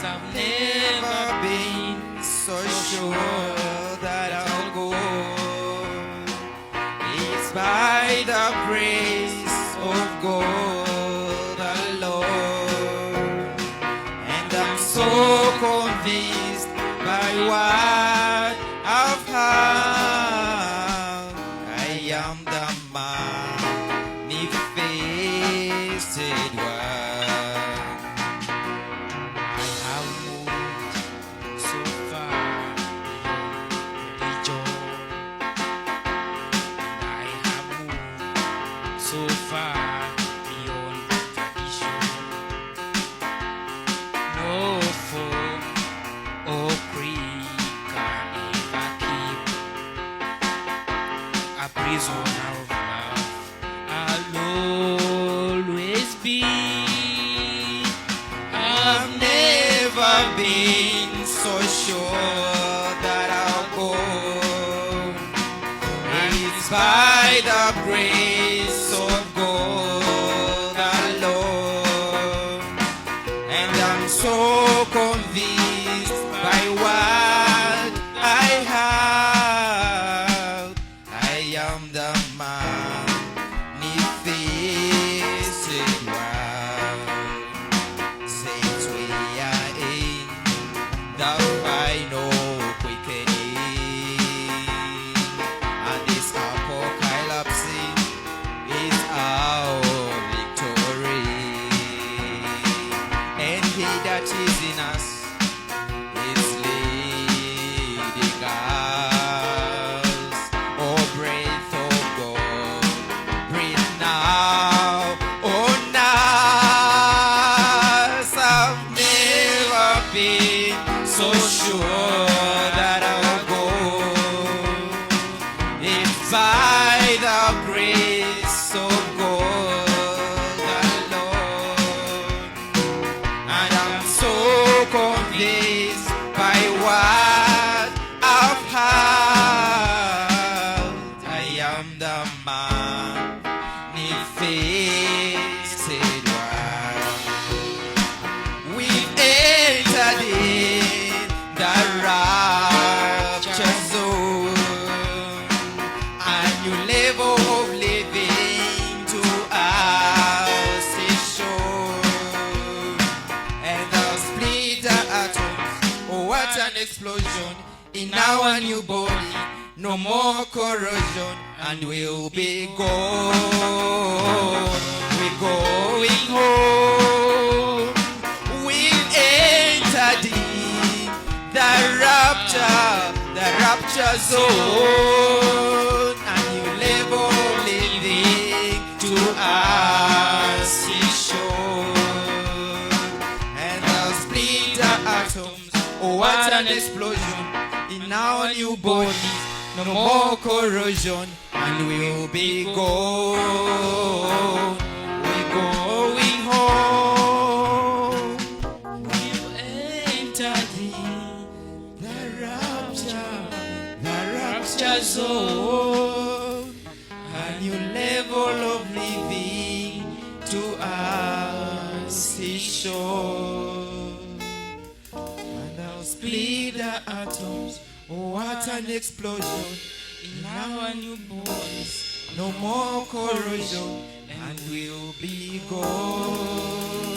I've never been so sure that I'll go. It's by the grace of God alone, and I'm so convinced by what I've heard. I am the manifested one. I have moved so far beyond religion. I have moved so far beyond tradition. No form or creed can ever keep a prisoner of love. I'll always be. I've never been so sure that I'll go. It's by the grace of God alone, and I'm so convinced by what I have. I am the manifested one. Since we are in the final quickening, and this apocalypse is our victory, and he that is in us is leading us. Oh, breath of God, breathe now on us. I've never been so sure that I'll go. It's by the grace of God alone, and I'm so convinced by what I've heard. I am the manifested one. We've entered in the rapture zone, a new level of living to us is shown, and the split atoms, oh what an explosion in our new body. No more corrosion, and we'll be gone. We're going home. We've entered in the rapture zone, a new level of living to us is shown, and the split atoms, oh what an explosion in our new bodies. No more corrosion, and we'll be gone. We're going home. We've entered in the rapture zone, a new level of living to us is shown, and I'll split the atoms. Oh, what an explosion in our new bodies. No more corrosion, and we'll be gone.